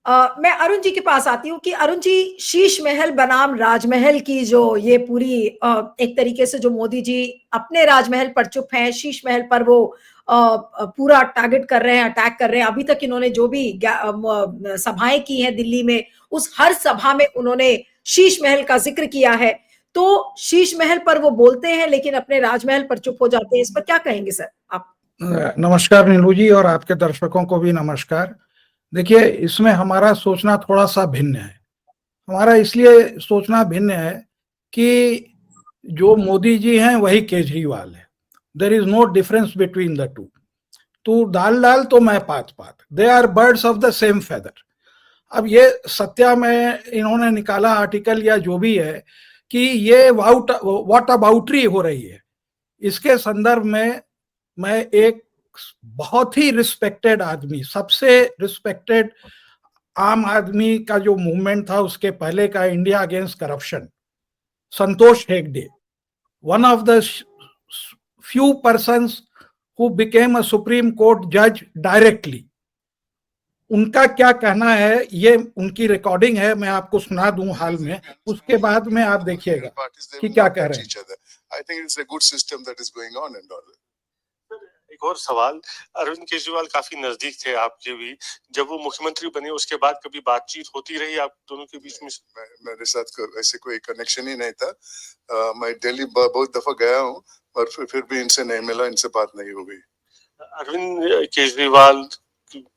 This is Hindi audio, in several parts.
मैं अरुण जी के पास आती हूँ कि अरुण जी, शीश महल बनाम राजमहल की जो ये पूरी एक तरीके से जो मोदी जी अपने राजमहल पर चुप हैं, शीश महल पर वो पूरा टारगेट कर रहे हैं, अटैक कर रहे हैं। अभी तक इन्होंने जो भी सभाएं की हैं दिल्ली में, उस हर सभा में उन्होंने शीश महल का जिक्र किया है। तो शीश महल पर वो बोलते हैं लेकिन अपने राजमहल पर चुप हो जाते हैं। इस पर क्या कहेंगे सर आप? नमस्कार नीलू जी, और आपके दर्शकों को भी नमस्कार। देखिए, इसमें हमारा सोचना थोड़ा सा भिन्न है। हमारा इसलिए सोचना भिन्न है कि जो मोदी जी हैं वही केजरीवाल है। There is no difference between the two. तू दाल डाल तो मैं पात पात, they are birds of the same feather. अब ये सत्या में इन्होंने निकाला आर्टिकल या जो भी है कि ये व्हाट अबाउटरी हो रही है, इसके संदर्भ में मैं एक बहुत ही रिस्पेक्टेड आदमी, सबसे रिस्पेक्टेड आम आदमी का जो मूवमेंट था उसके पहले का, India against corruption, Santosh Hegde, one of the few persons who became a supreme court जज डायरेक्टली, उनका क्या कहना है, ये उनकी रिकॉर्डिंग है, मैं आपको सुना दूं हाल में, उसके बाद में आप देखिएगा कि क्या कह रहे हैं। I think it's a good system that is going on and all. एक और सवाल, अरविंद केजरीवाल काफी नजदीक थे आपके भी, जब वो मुख्यमंत्री बने उसके बाद कभी बातचीत होती रही आप दोनों के बीच में? मेरे साथ ऐसे कोई कनेक्शन ही नहीं था। मैं दिल्ली बहुत दफा गया हूँ और फिर भी इनसे नहीं मिला, इनसे बात नहीं हो गई। अरविंद केजरीवाल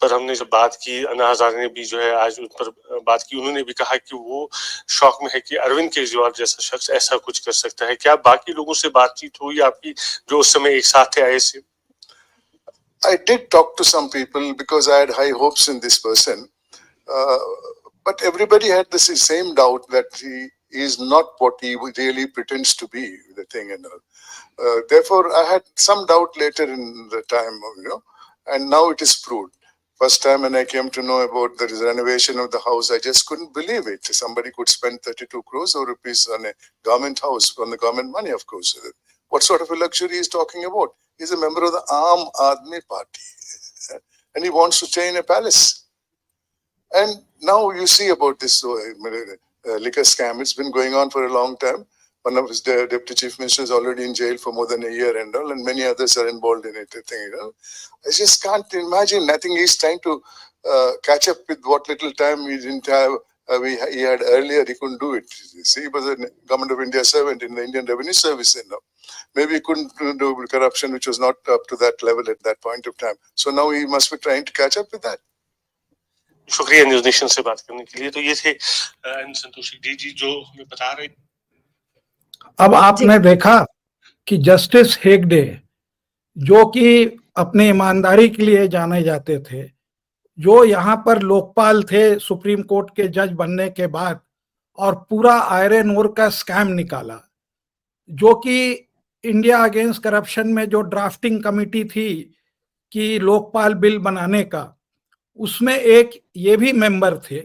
पर हमने जब बात की, अन्ना हजारे ने भी जो है आज उन पर बात की, उन्होंने भी कहा कि वो शौक में है कि अरविंद केजरीवाल जैसा शख्स ऐसा कुछ कर सकता है। क्या बाकी लोगों से बातचीत हुई आपकी जो उस समय एक साथ थे आए से? I did talk to some people because I had high hopes in this person, but everybody had the same doubt that he is not what he really pretends to be, the thing and all. Therefore, I had some doubt later in the time, and now it is proved. First time when I came to know about the renovation of the house, I just couldn't believe it. Somebody could spend 32 crores or rupees on a government house, on the government money, of course. What sort of a luxury he is talking about? He's a member of the Aam Aadmi Party, and he wants to stay in a palace. And now you see about this liquor scam. It's been going on for a long time. One of his deputy chief ministers is already in jail for more than a year and all, and many others are involved in it. I just can't imagine. I think he's trying to catch up with what little time he didn't have. He had earlier. He couldn't do it. See, he was a government of India servant in the Indian Revenue Service. Maybe he couldn't do corruption, which was not up to that level at that point of time. So now he must be trying to catch up with that. शुक्रिया न्यूज नेशन से बात करने के लिए। तो ये थे संतोष हेगड़े जी जो हमें बता रहे। अब आपने देखा कि जस्टिस हेगड़े, जो कि अपनी ईमानदारी के लिए जाने जाते थे, जो यहाँ पर लोकपाल थे सुप्रीम कोर्ट के जज बनने के बाद, और पूरा आयरन ओर का स्कैम निकाला, जो कि इंडिया अगेंस्ट करप्शन में जो ड्राफ्टिंग कमेटी थी कि लोकपाल बिल बनाने का, उसमें एक ये भी मेंबर थे,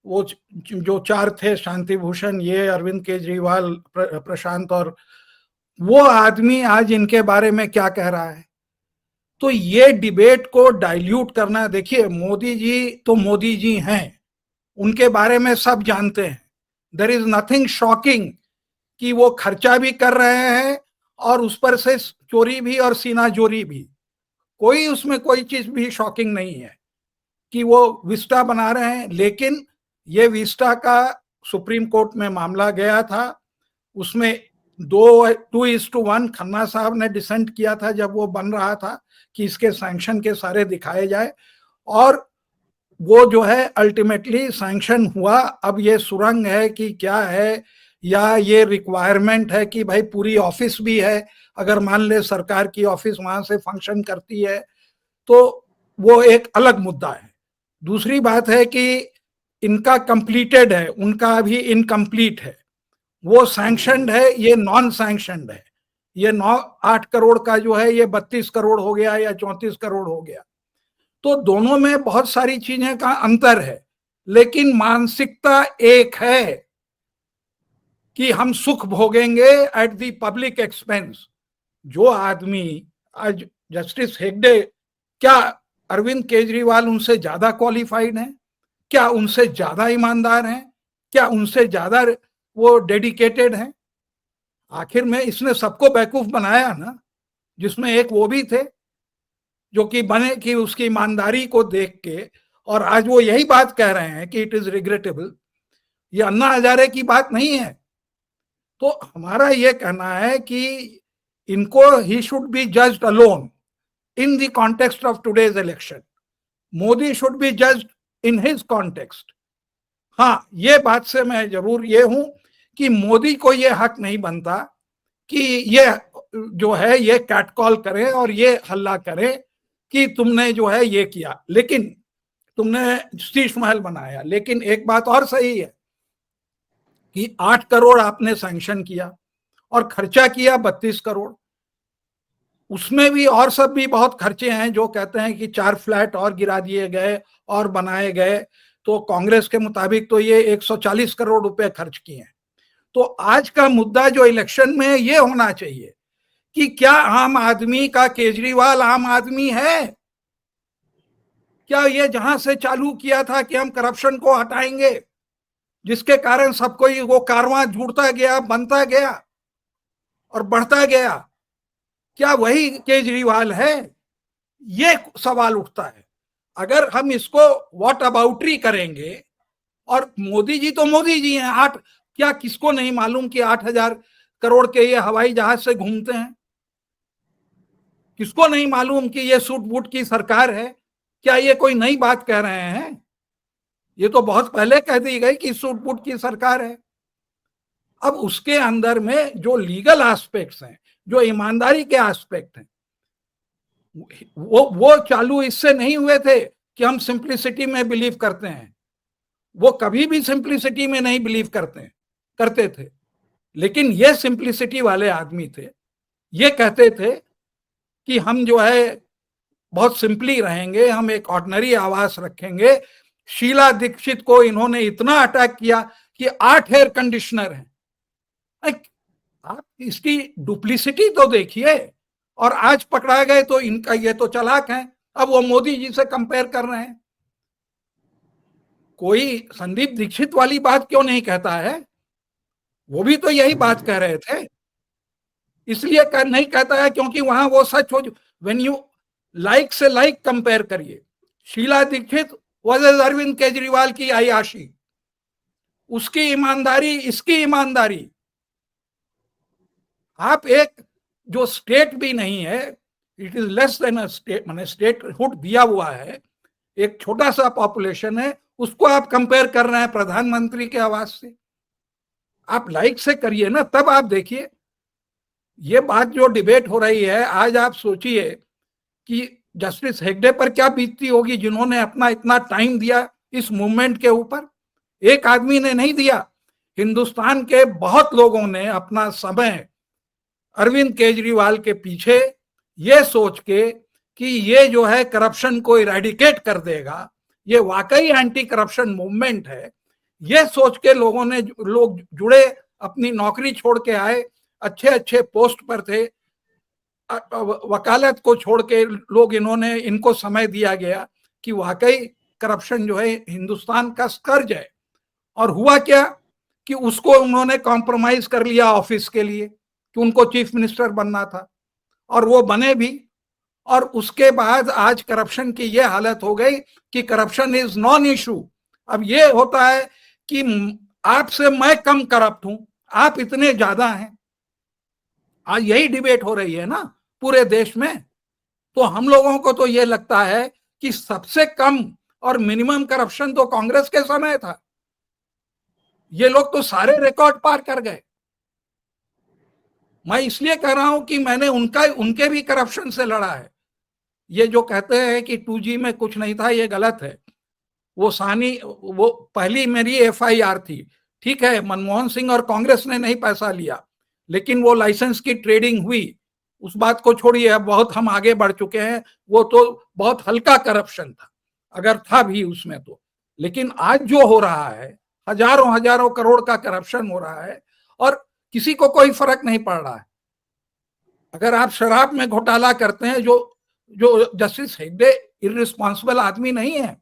वो जो चार थे, शांति भूषण, ये अरविंद केजरीवाल, प्रशांत, और वो आदमी आज इनके बारे में क्या कह रहा है। तो ये डिबेट को डाइल्यूट करना, देखिए मोदी जी तो मोदी जी हैं, उनके बारे में सब जानते हैं। देयर इज नथिंग शॉकिंग कि वो खर्चा भी कर रहे हैं और उस पर से चोरी भी और सीना जोरी भी, कोई उसमें कोई चीज भी शॉकिंग नहीं है कि वो विस्टा बना रहे हैं। लेकिन ये विस्टा का सुप्रीम कोर्ट में मामला गया था, उसमें 2:1 खन्ना साहब ने डिसेंट किया था जब वो बन रहा था कि इसके सैंक्शन के सारे दिखाए जाए, और वो जो है अल्टीमेटली सैंक्शन हुआ। अब ये सुरंग है कि क्या है, या ये रिक्वायरमेंट है कि भाई पूरी ऑफिस भी है, अगर मान ले सरकार की ऑफिस वहां से फंक्शन करती है तो वो एक अलग मुद्दा है। दूसरी बात है कि इनका कंप्लीटेड है, उनका अभी इनकम्प्लीट है। वो सैंक्शनड है, ये नॉन सैंक्शनड है। ये 8 करोड़ का जो है ये 32 करोड़ हो गया या 34 करोड़ हो गया। तो दोनों में बहुत सारी चीजें का अंतर है, लेकिन मानसिकता एक है कि हम सुख भोगेंगे एट द पब्लिक एक्सपेंस। जो आदमी आज जस्टिस हेगड़े, क्या अरविंद केजरीवाल उनसे ज्यादा क्वालिफाइड है? क्या उनसे ज्यादा ईमानदार हैं? क्या उनसे ज्यादा वो डेडिकेटेड हैं? आखिर में इसने सबको बेवकूफ बनाया ना, जिसमें एक वो भी थे जो कि बने कि उसकी ईमानदारी को देख के, और आज वो यही बात कह रहे हैं कि इट इज रिग्रेटेबल। ये अन्ना हजारे की बात नहीं है। तो हमारा ये कहना है कि इनको he should be judged alone in the context of today's election. Modi should be judged in his context. हाँ, ये बात से मैं जरूर ये हूं कि मोदी को ये हक नहीं बनता कि ये जो है ये कैटकॉल करे और ये हल्ला करे कि तुमने जो है ये किया, लेकिन तुमने शीश महल बनाया। लेकिन एक बात और सही है कि 8 करोड़ आपने सैंक्शन किया और खर्चा किया 32 करोड़। उसमें भी और सब भी बहुत खर्चे हैं। जो कहते हैं कि 4 फ्लैट और गिरा दिए गए और बनाए गए, तो कांग्रेस के मुताबिक तो ये 140 करोड़ रुपए खर्च किए हैं। तो आज का मुद्दा जो इलेक्शन में ये होना चाहिए कि क्या आम आदमी का केजरीवाल आम आदमी है? क्या ये जहां से चालू किया था कि हम करप्शन को हटाएंगे, जिसके कारण सबको वो कारवां जुड़ता गया, बनता गया और बढ़ता गया, क्या वही केजरीवाल है? ये सवाल उठता है। अगर हम इसको व्हाट अबाउटरी करेंगे, और मोदी जी तो मोदी जी हैं, क्या किसको नहीं मालूम कि 8,000 करोड़ के ये हवाई जहाज से घूमते हैं? किसको नहीं मालूम कि ये सूट बूट की सरकार है? क्या ये कोई नई बात कह रहे हैं? ये तो बहुत पहले कह दी गई कि सूट बूट की सरकार है। अब उसके अंदर में जो लीगल एस्पेक्ट्स हैं, जो ईमानदारी के एस्पेक्ट हैं, वो चालू इससे नहीं हुए थे कि हम सिंप्लिसिटी में बिलीव करते हैं। वो कभी भी सिंप्लिसिटी में नहीं बिलीव करते थे। लेकिन ये सिंप्लिसिटी वाले आदमी थे। ये कहते थे कि हम जो है बहुत सिंपली रहेंगे, हम एक ऑर्डिनरी आवास रखेंगे। शीला दीक्षित को इन्होंने इतना अटैक किया कि 8 एयर कंडीशनर हैं। आप इसकी डुप्लिसिटी तो देखिए। और आज पकड़ा गए तो इनका ये तो चालाक है, अब वो मोदी जी से कंपेयर कर रहे हैं। कोई संदीप दीक्षित वाली बात क्यों नहीं कहता है? वो भी तो यही बात कह रहे थे। इसलिए नहीं कहता है क्योंकि वहां वो सच हो। व्हेन यू लाइक से लाइक कंपेयर करिए, शीला दीक्षित वर्सेस अरविंद केजरीवाल की अय्याशी, उसकी ईमानदारी, इसकी ईमानदारी। आप एक जो स्टेट भी नहीं है, it is less than a state, माने स्टेटहुड दिया हुआ है, एक छोटा सा पॉपुलेशन है, उसको आप कंपेयर कर रहे हैं प्रधानमंत्री के आवास से। आप लाइक से करिए ना, तब आप देखिए। ये बात जो डिबेट हो रही है आज, आप सोचिए कि जस्टिस हेगड़े पर क्या बीतती होगी, जिन्होंने अपना इतना टाइम दिया इस मूवमेंट के ऊपर। एक आदमी ने नहीं दिया, हिंदुस्तान के बहुत लोगों ने अपना समय अरविंद केजरीवाल के पीछे, ये सोच के कि ये जो है करप्शन को इरेडिकेट कर देगा, ये वाकई एंटी करप्शन मूवमेंट है, ये सोच के लोग जुड़े, अपनी नौकरी छोड़ के आए, अच्छे अच्छे पोस्ट पर थे, वकालत को छोड़ के लोग, इनको समय दिया गया कि वाकई करप्शन जो है हिंदुस्तान का स्कर्ज है। और हुआ क्या कि उसको उन्होंने कॉम्प्रोमाइज कर लिया ऑफिस के लिए, कि उनको चीफ मिनिस्टर बनना था, और वो बने भी। और उसके बाद आज करप्शन की ये हालत हो गई कि करप्शन इज नॉन इशू। अब ये होता है कि आपसे मैं कम करप्ट हूं, आप इतने ज्यादा हैं। आज यही डिबेट हो रही है ना पूरे देश में। तो हम लोगों को तो ये लगता है कि सबसे कम और मिनिमम करप्शन तो कांग्रेस के समय था। ये लोग तो सारे रिकॉर्ड पार कर गए। मैं इसलिए कह रहा हूं कि मैंने उनके भी करप्शन से लड़ा है। ये जो कहते हैं कि 2G में कुछ नहीं था, ये गलत है। वो पहली मेरी FIR थी, ठीक है, मनमोहन सिंह और कांग्रेस ने नहीं पैसा लिया, लेकिन वो लाइसेंस की ट्रेडिंग हुई, उस बात को छोड़िए, अब बहुत हम आगे बढ़ चुके हैं। वो तो बहुत हल्का करप्शन था, अगर था भी उसमें तो। लेकिन आज जो हो रहा है, हजारों हजारों करोड़ का करप्शन हो रहा है और किसी को कोई फर्क नहीं पड़ रहा है। अगर आप शराब में घोटाला करते हैं, जो जस्टिस हेगड़े इररिस्पॉन्सिबल आदमी नहीं है।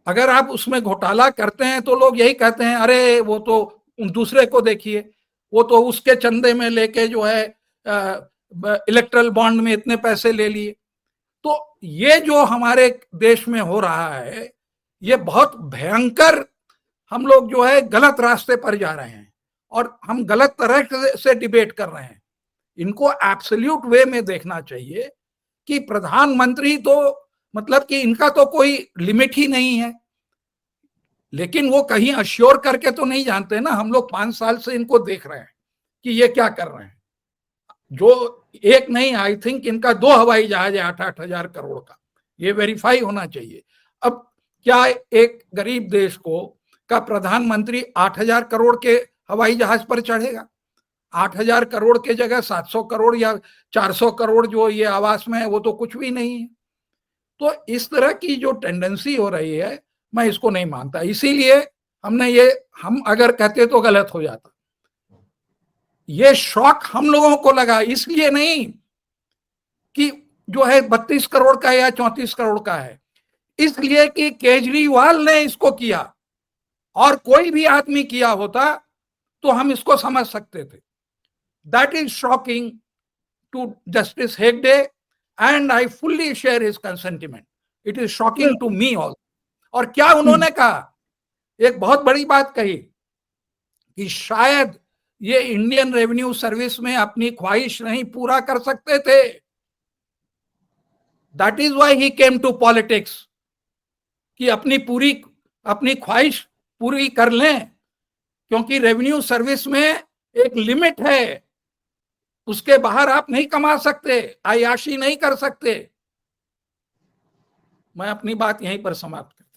अगर आप उसमें घोटाला करते हैं तो लोग यही कहते हैं, अरे वो तो दूसरे को देखिए, वो तो उसके चंदे में लेके जो है इलेक्ट्रल बॉन्ड में इतने पैसे ले लिए। तो ये जो हमारे देश में हो रहा है, ये बहुत भयंकर, हम लोग जो है गलत रास्ते पर जा रहे हैं और हम गलत तरह से डिबेट कर रहे हैं। इनको एब्सोल्यूट वे में देखना चाहिए कि प्रधानमंत्री तो मतलब कि इनका तो कोई लिमिट ही नहीं है, लेकिन वो कहीं अश्योर करके तो नहीं जानते ना। हम लोग 5 साल से इनको देख रहे हैं कि ये क्या कर रहे हैं। जो एक नहीं, आई थिंक इनका 2 हवाई जहाज है 8-8 हजार करोड़ का, ये वेरीफाई होना चाहिए। अब क्या एक गरीब देश को का प्रधानमंत्री 8,000 करोड़ के हवाई जहाज पर चढ़ेगा? 8,000 करोड़ के जगह 700 करोड़ या 400 करोड़ जो ये आवास में है, वो तो कुछ भी नहीं है। तो इस तरह की जो टेंडेंसी हो रही है, मैं इसको नहीं मानता। इसीलिए हम अगर कहते तो गलत हो जाता। ये शौक हम लोगों को लगा, इसलिए नहीं कि जो है 32 करोड़ का या 34 करोड़ का है, इसलिए कि केजरीवाल ने इसको किया, और कोई भी आदमी किया होता तो हम इसको समझ सकते थे। That is shocking to Justice Hegde and I fully share his consentiment. It is shocking to me also. और क्या उन्होंने कहा, एक बहुत बड़ी बात कही कि शायद ये इंडियन रेवेन्यू सर्विस में अपनी ख्वाहिश नहीं पूरा कर सकते थे। That is why he came to politics, कि अपनी ख्वाहिश पूरी कर लें, क्योंकि रेवेन्यू सर्विस में एक लिमिट है, उसके बाहर आप नहीं कमा सकते, अय्याशी नहीं कर सकते। मैं अपनी बात यहीं पर समाप्त करता हूं।